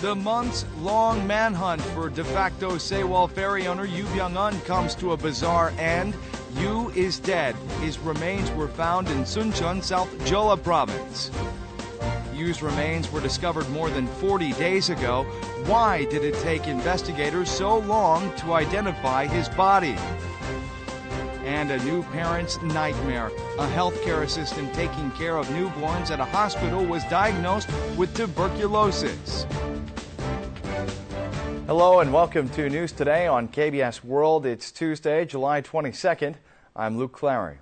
The months-long manhunt for de facto Sewol ferry owner Yoo Byeong-eon comes to a bizarre end. Yoo is dead. His remains were found in Suncheon, South Jeolla Province. Yoo's remains were discovered more than 40 days ago. Why did it take investigators so long to identify his body? And a new parent's nightmare. A healthcare assistant taking care of newborns at a hospital was diagnosed with tuberculosis. Hello and welcome to News Today on KBS World. It's Tuesday, July 22nd. I'm Luke Clary.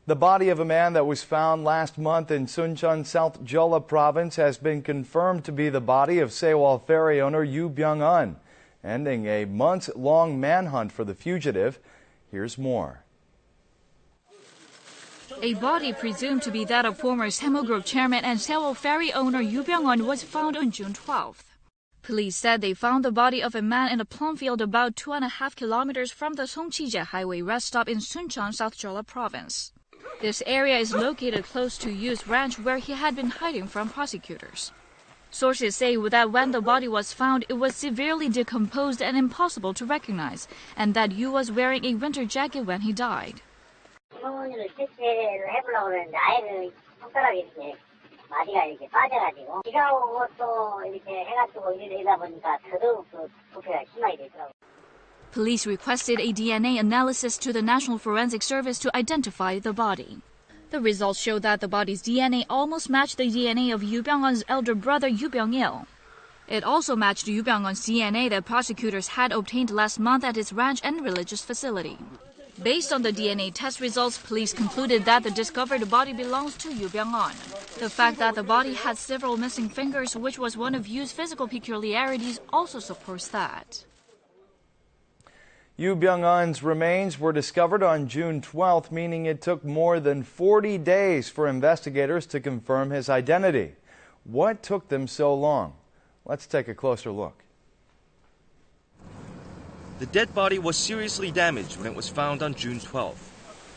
The body of a man that was found last month in Suncheon, South Jeolla Province has been confirmed to be the body of Sewol ferry owner Yoo Byeong-eon, ending a months-long manhunt for the fugitive. Here's more. A body presumed to be that of former Semo Group chairman and Sewol ferry owner Yoo Byeong-eon was found on June 12th. Police said they found the body of a man in a plum field about 2.5 kilometers from the Songchijae highway rest stop in Suncheon, South Jeolla Province. This area is located close to Yoo's ranch where he had been hiding from prosecutors. Sources say that when the body was found, it was severely decomposed and impossible to recognize, and that Yoo was wearing a winter jacket when he died. Police requested a DNA analysis to the National Forensic Service to identify the body. The results showed that the body's DNA almost matched the DNA of Yoo Byeong-eon's elder brother Yoo Byeong-il. It also matched Yoo Byeong-eon's DNA that prosecutors had obtained last month at his ranch and religious facility. Based on the DNA test results, police concluded that the discovered body belongs to Yoo Byeong-eon. The fact that the body had several missing fingers, which was one of Yoo's physical peculiarities, also supports that. Yoo Byeong-eon's remains were discovered on June 12th, meaning it took more than 40 days for investigators to confirm his identity. What took them so long? Let's take a closer look. The dead body was seriously damaged when it was found on June 12th.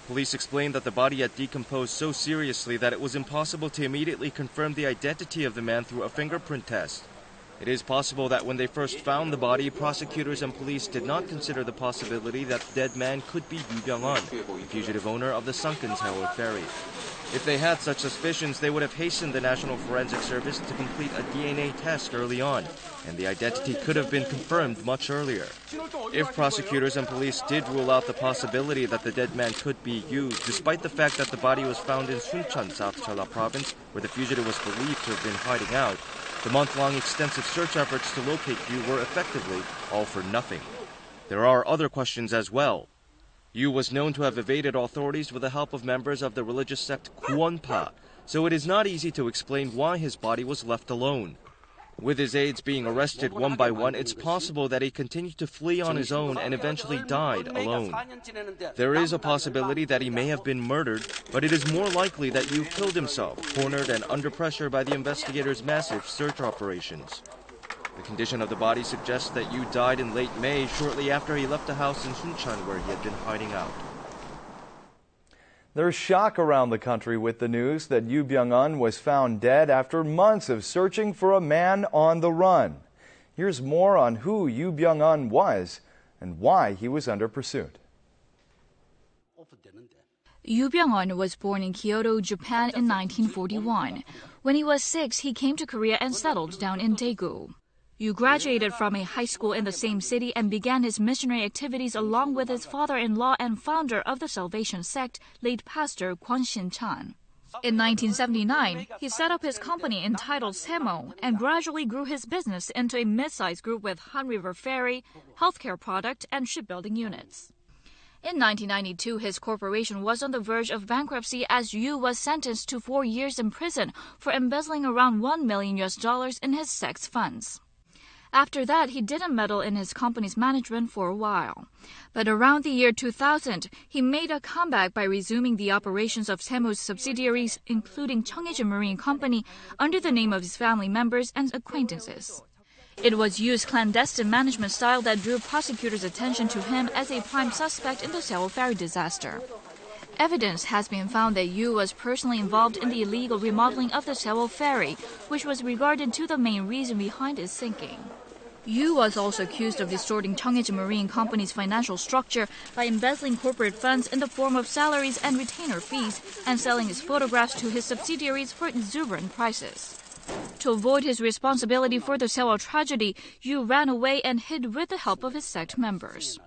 Police explained that the body had decomposed so seriously that it was impossible to immediately confirm the identity of the man through a fingerprint test. It is possible that when they first found the body, prosecutors and police did not consider the possibility that the dead man could be Yoo Byeong-eon, the fugitive owner of the sunken Sewol ferry. If they had such suspicions, they would have hastened the National Forensic Service to complete a DNA test early on, and the identity could have been confirmed much earlier. If prosecutors and police did rule out the possibility that the dead man could be Yoo, despite the fact that the body was found in Suncheon, South Jeolla Province, where the fugitive was believed to have been hiding out, the month-long extensive search efforts to locate Yoo were effectively all for nothing. There are other questions as well. Yoo was known to have evaded authorities with the help of members of the religious sect Kwonpa, so it is not easy to explain why his body was left alone. With his aides being arrested one by one, it's possible that he continued to flee on his own and eventually died alone. There is a possibility that he may have been murdered, but it is more likely that Yoo killed himself, cornered and under pressure by the investigators' massive search operations. The condition of the body suggests that Yoo died in late May, shortly after he left a house in Suncheon where he had been hiding out. There's shock around the country with the news that Yoo Byeong-eon was found dead after months of searching for a man on the run. Here's more on who Yoo Byeong-eon was and why he was under pursuit. Yoo Byeong-eon was born in Kyoto, Japan in 1941. When he was 6, he came to Korea and settled down in Daegu. Yoo graduated from a high school in the same city and began his missionary activities along with his father-in-law and founder of the Salvation sect, late pastor Kwon Shin-chan. In 1979, he set up his company entitled Semo and gradually grew his business into a mid-sized group with Han River Ferry, healthcare product, and shipbuilding units. In 1992, his corporation was on the verge of bankruptcy as Yoo was sentenced to 4 years in prison for embezzling around $1 million in his sect's funds. After that, he didn't meddle in his company's management for a while. But around the year 2000, he made a comeback by resuming the operations of Semo's subsidiaries, including Cheonghae Marine Company, under the name of his family members and acquaintances. It was Yoo's clandestine management style that drew prosecutors' attention to him as a prime suspect in the Sewol ferry disaster. Evidence has been found that Yoo was personally involved in the illegal remodeling of the Sewol ferry, which was regarded to the main reason behind its sinking. Yoo was also accused of distorting Cheonghae Marine Company's financial structure by embezzling corporate funds in the form of salaries and retainer fees and selling his photographs to his subsidiaries for exuberant prices. To avoid his responsibility for the Sewol tragedy, Yoo ran away and hid with the help of his sect members.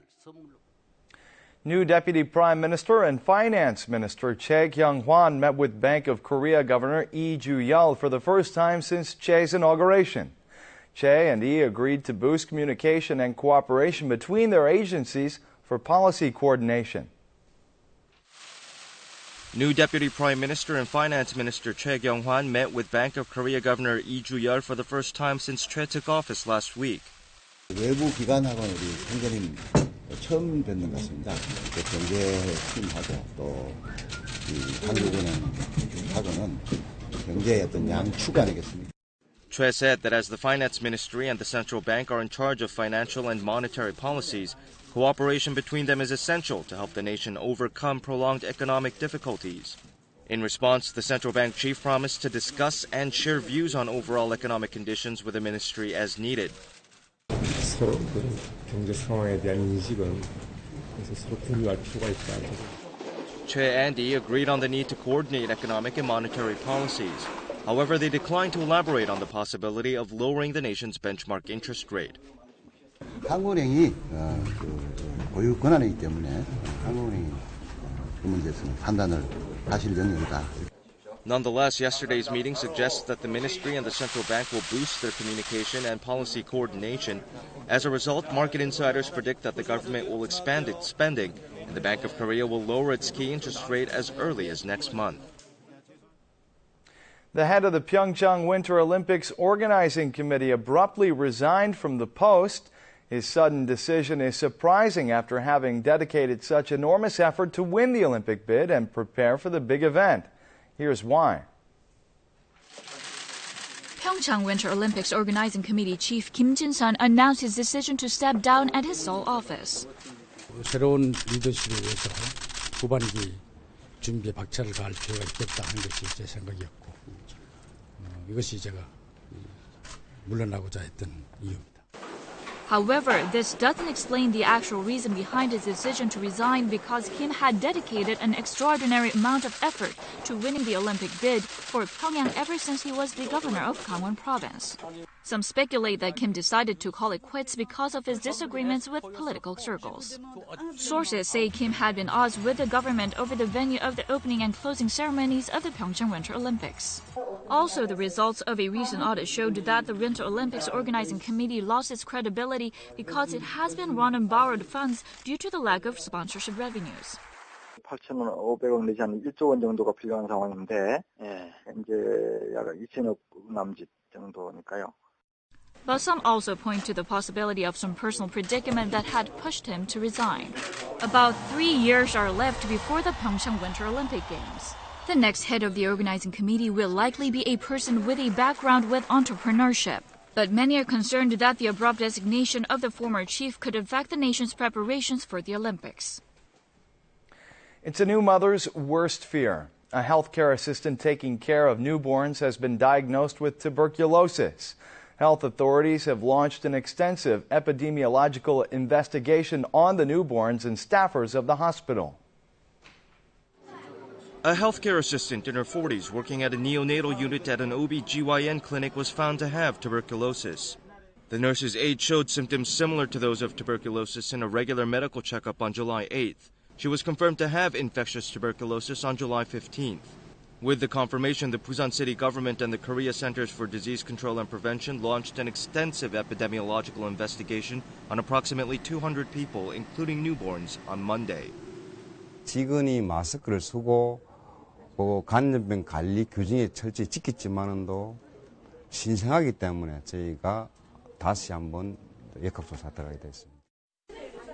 New Deputy Prime Minister and Finance Minister Choi Kyung-hwan met with Bank of Korea Governor Lee Ju-yeol for the first time since Che's inauguration. Che and Lee agreed to boost communication and cooperation between their agencies for policy coordination. New Deputy Prime Minister and Finance Minister Choi Kyung-hwan met with Bank of Korea Governor Lee Ju-yeol for the first time since Choi took office last week. 외부 기관하고는 우리 상대님 처음 뵙는 것 같습니다. 경제팀하고 또 한국은행하고는 경제의 어떤 양축 아니겠습니까? Choi said that as the Finance Ministry and the Central Bank are in charge of financial and monetary policies, cooperation between them is essential to help the nation overcome prolonged economic difficulties. In response, the Central Bank chief promised to discuss and share views on overall economic conditions with the ministry as needed. 서로 경제 상황에 대한 인식은 서로 공유할 필요가 있다. Choi and Lee agreed on the need to coordinate economic and monetary policies. However, they declined to elaborate on the possibility of lowering the nation's benchmark interest rate. 한국은행이 고유 권한이기 때문에 한국은행이 그 문제에서는 판단을 하실 영역이다. Nonetheless, yesterday's meeting suggests that the ministry and the central bank will boost their communication and policy coordination. As a result, market insiders predict that the government will expand its spending, and the Bank of Korea will lower its key interest rate as early as next month. The head of the Pyeongchang Winter Olympics Organizing Committee abruptly resigned from the post. His sudden decision is surprising after having dedicated such enormous effort to win the Olympic bid and prepare for the big event. Here's why. Pyeongchang Winter Olympics Organizing Committee Chief Kim Jin-sun announced his decision to step down at his Seoul office. 새로운 리더십에 의해서 후반기 준비에 박차를 가할 필요가 있겠다 하는 것이 제 생각이었고 이것이 제가 물러나고자 했던 이유입니다. However, this doesn't explain the actual reason behind his decision to resign because Kim had dedicated an extraordinary amount of effort to winning the Olympic bid for Pyongyang ever since he was the governor of Gangwon Province. Some speculate that Kim decided to call it quits because of his disagreements with political circles. Sources say Kim had been at odds with the government over the venue of the opening and closing ceremonies of the Pyeongchang Winter Olympics. Also, the results of a recent audit showed that the Winter Olympics Organizing Committee lost its credibility because it has been run on borrowed funds due to the lack of sponsorship revenues. 8,500억 내지 한 1조 원 정도가 필요한 상황인데 이제 약 2천억 남짓 정도니까요. But some also point to the possibility of some personal predicament that had pushed him to resign. About 3 years are left before the Pyeongchang Winter Olympic Games. The next head of the organizing committee will likely be a person with a background with entrepreneurship. But many are concerned that the abrupt designation of the former chief could affect the nation's preparations for the Olympics. It's a new mother's worst fear. A healthcare assistant taking care of newborns has been diagnosed with tuberculosis. Health authorities have launched an extensive epidemiological investigation on the newborns and staffers of the hospital. A healthcare assistant in her 40s working at a neonatal unit at an OB/GYN clinic was found to have tuberculosis. The nurse's aide showed symptoms similar to those of tuberculosis in a regular medical checkup on July 8th. She was confirmed to have infectious tuberculosis on July 15th. With the confirmation, the Busan City government and the Korea Centers for Disease Control and Prevention launched an extensive epidemiological investigation on approximately 200 people, including newborns, on Monday. 지근이 마스크를 쓰고 간염병 관리 규정에 철저히 지켰지만은도 신생하기 때문에 저희가 다시 한번 역학조사 들어가게 됐습니다.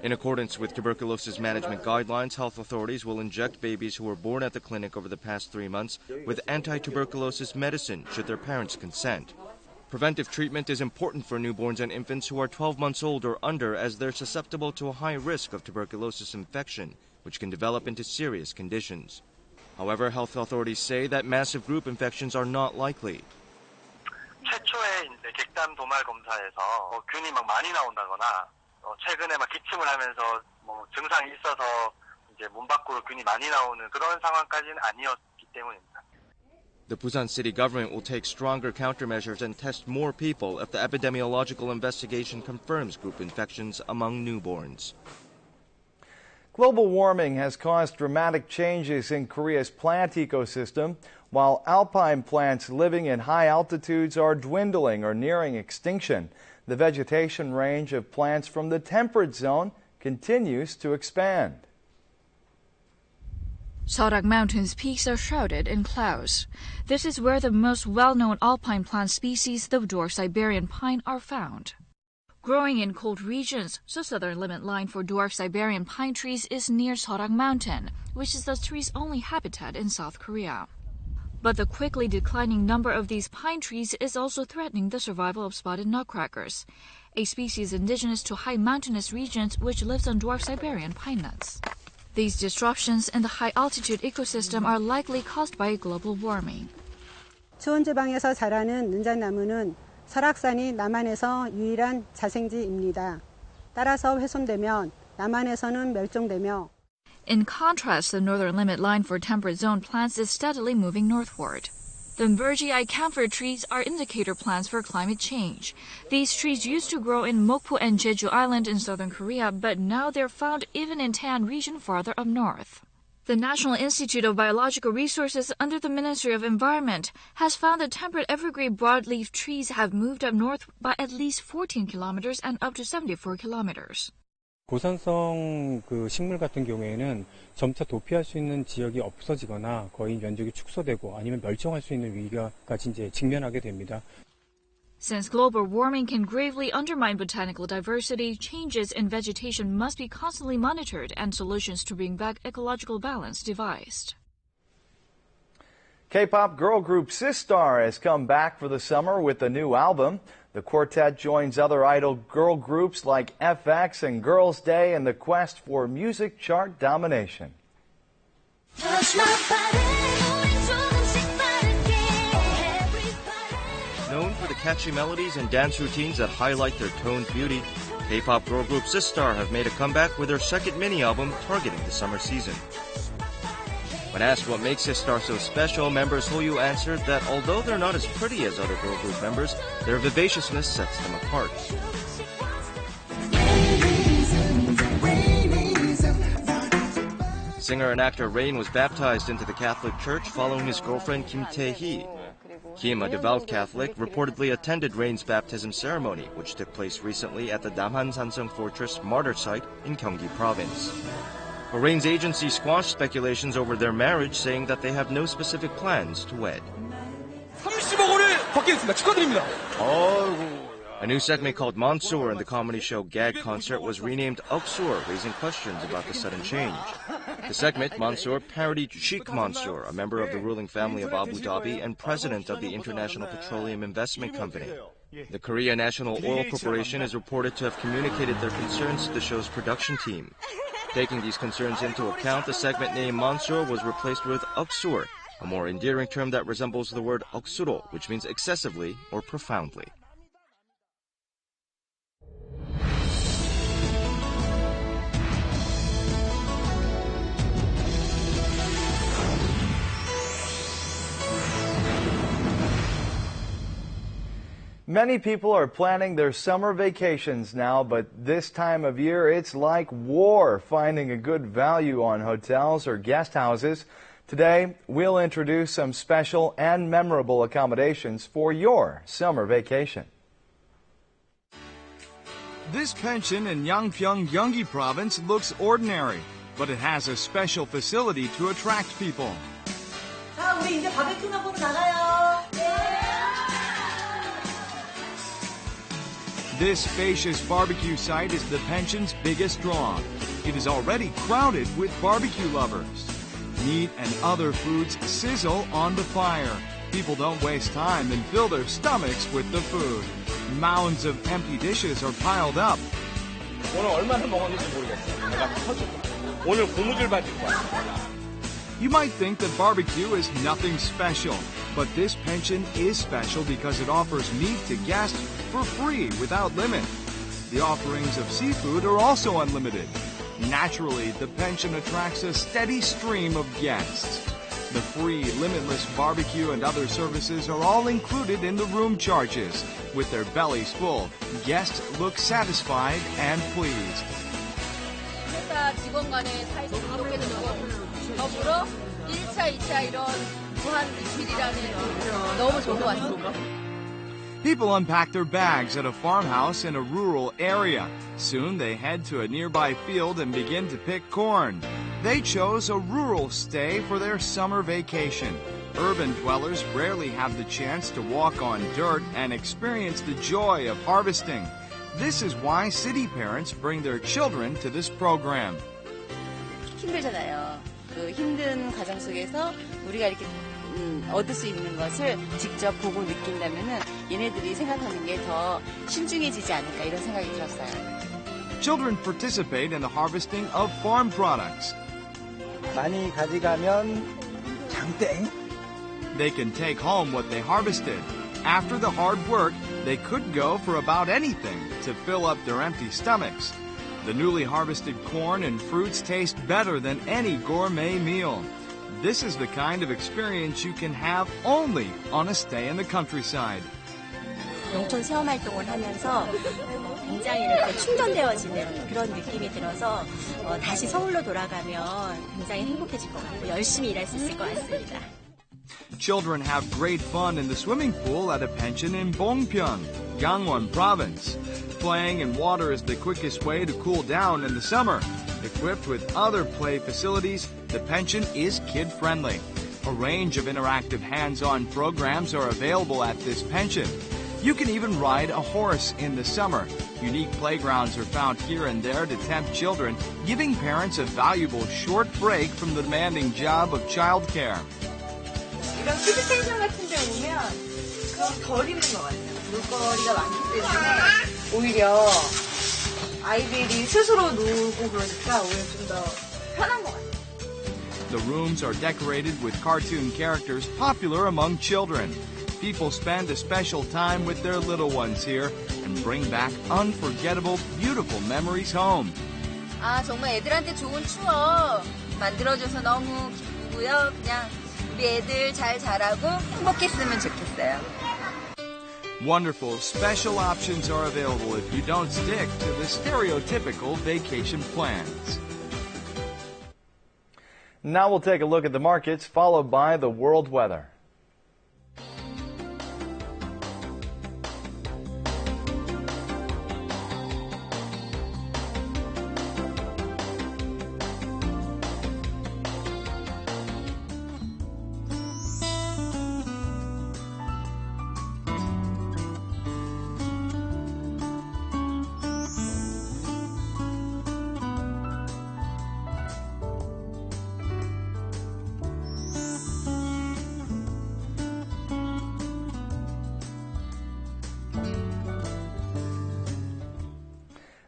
In accordance with tuberculosis management guidelines, health authorities will inject babies who were born at the clinic over the past 3 months with anti-tuberculosis medicine should their parents consent. Preventive treatment is important for newborns and infants who are 12 months old or under, as they're susceptible to a high risk of tuberculosis infection, which can develop into serious conditions. However, health authorities say that massive group infections are not likely. 최초의 이제 객단 도말 검사에서 균이 막 많이 나온다거나 최근에 막 기침을 하면서 뭐 증상이 있어서 이제 몸 밖으로 균이 많이 나오는 그런 상황까지는 아니었기 때문입니다. The Busan city government will take stronger countermeasures and test more people if the epidemiological investigation confirms group infections among newborns. Global warming has caused dramatic changes in Korea's plant ecosystem, while alpine plants living in high altitudes are dwindling or nearing extinction. The vegetation range of plants from the temperate zone continues to expand. Seorak Mountain's peaks are shrouded in clouds. This is where the most well-known alpine plant species, the dwarf Siberian pine, are found. Growing in cold regions, the southern limit line for dwarf Siberian pine trees is near Seorak Mountain, which is the tree's only habitat in South Korea. But the quickly declining number of these pine trees is also threatening the survival of spotted nutcrackers, a species indigenous to high mountainous regions which lives on dwarf Siberian pine nuts. These disruptions in the high-altitude ecosystem are likely caused by global warming. 추운 지방에서 자라는 능잣나무는 설악산이 남한에서 유일한 자생지입니다. 따라서 훼손되면 남한에서는 멸종되며. In contrast, the northern limit line for temperate zone plants is steadily moving northward. The Mbergii camphor trees are indicator plants for climate change. These trees used to grow in Mokpo and Jeju Island in southern Korea, but now they're found even in Taean region farther up north. The National Institute of Biological Resources under the Ministry of Environment has found that temperate evergreen broadleaf trees have moved up north by at least 14 kilometers and up to 74 kilometers. 고산성 식물 같은 경우에는 점차 도피할 수 있는 지역이 없어지거나 거의 면적이 축소되고 아니면 멸종할 수 있는 위기까지 이제 직면하게 됩니다. Since global warming can gravely undermine botanical diversity, changes in vegetation must be constantly monitored and solutions to bring back ecological balance devised. K-pop girl group Sistar has come back for the summer with a new album. The quartet joins other idol girl groups like FX and Girls' Day in the quest for music chart domination. Known for the catchy melodies and dance routines that highlight their toned beauty, K-pop girl group Sistar have made a comeback with their second mini-album targeting the summer season. When asked what makes Sistar so special, members Hoyu answered that although they're not as pretty as other girl group members, their vivaciousness sets them apart. Singer and actor Rain was baptized into the Catholic Church following his girlfriend Kim Tae-hee. Kim, a devout Catholic, reportedly attended Rain's baptism ceremony, which took place recently at the Damhan Sansung Fortress martyr site in Gyeonggi Province. But Rain's agency squashed speculations over their marriage, saying that they have no specific plans to wed. 30억 원을 받겠습니다. 축하드립니다. A new segment called Mansoor in the comedy show Gag Concert was renamed Oksoor, raising questions about the sudden change. The segment, Mansoor, parodied Sheikh Mansour, a member of the ruling family of Abu Dhabi and president of the International Petroleum Investment Company. The Korea National Oil Corporation is reported to have communicated their concerns to the show's production team. Taking these concerns into account, the segment name Mansoor was replaced with Oksoor, a more endearing term that resembles the word oksuro, which means excessively or profoundly. Many people are planning their summer vacations now, but this time of year it's like war finding a good value on hotels or guest houses. Today, we'll introduce some special and memorable accommodations for your summer vacation. This pension in Yangpyeong, Gyeonggi Province looks ordinary, but it has a special facility to attract people. 자, 우리 이제 바베큐나 보러 나가요. This spacious barbecue site is the pension's biggest draw. It is already crowded with barbecue lovers. Meat and other foods sizzle on the fire. People don't waste time and fill their stomachs with the food. Mounds of empty dishes are piled up. 오늘 얼마나 먹었는지 모르겠어. 내가 터줄까. 오늘 고무줄 받을 거야. You might think that barbecue is nothing special, but this pension is special because it offers meat to guests for free without limit. The offerings of seafood are also unlimited. Naturally, the pension attracts a steady stream of guests. The free, limitless barbecue and other services are all included in the room charges. With their bellies full, guests look satisfied and pleased. 회사 직원 간의 사이도 이렇게 되는 거 더불어 1차, 2차 이런 무한 리필이라는 너무 좋은 것 같습니다. People unpack their bags at a farmhouse in a rural area. Soon they head to a nearby field and begin to pick corn. They chose a rural stay for their summer vacation. Urban dwellers rarely have the chance to walk on dirt and experience the joy of harvesting. This is why city parents bring their children to this program. 힘들잖아요. 그 힘든 과정 속에서 우리가 이렇게 얻을 수 있는 것을 직접 보고 느낀다면은 얘네들이 생각하는 게 더 신중해지지 않을까 이런 생각이 들었어요. Children participate in the harvesting of farm products. 많이 가져가면 장땡. They can take home what they harvested. After the hard work, they could go for about anything to fill up their empty stomachs. The newly harvested corn and fruits taste better than any gourmet meal. This is the kind of experience you can have only on a stay in the countryside. 농촌 체험 활동을 하면서 굉장히 이렇게 충전되어지는 그런 느낌이 들어서 다시 서울로 돌아가면 굉장히 행복해질 것 같고 열심히 일할 수 있을 것 같습니다. Children have great fun in the swimming pool at a pension in Bongpyeong, Gangwon Province. Playing in water is the quickest way to cool down in the summer. Equipped with other play facilities, the pension is kid-friendly. A range of interactive hands-on programs are available at this pension. You can even ride a horse in the summer. Unique playgrounds are found here and there to tempt children, giving parents a valuable short break from the demanding job of childcare. 이런 키즈 펜션 같은 데 오면 그럼 덜 힘든 것 같아요. 놀거리가 많기 때문에 오히려 아이들이 스스로 놀고 그러니까 오히려 좀 더 편한 것 같아요. The rooms are decorated with cartoon characters popular among children. People spend a special time with their little ones here and bring back unforgettable, beautiful memories home. 아, 정말 애들한테 좋은 추억 만들어줘서 너무 기쁘고요. 그냥 우리 애들 잘 자라고 행복했으면 좋겠어요. Wonderful special options are available if you don't stick to the stereotypical vacation plans. Now we'll take a look at the markets, followed by the world weather.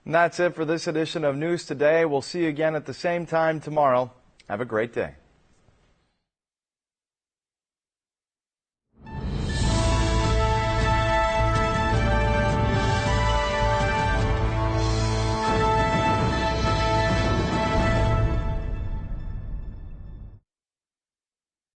And that's it for this edition of News Today. We'll see you again at the same time tomorrow. Have a great day.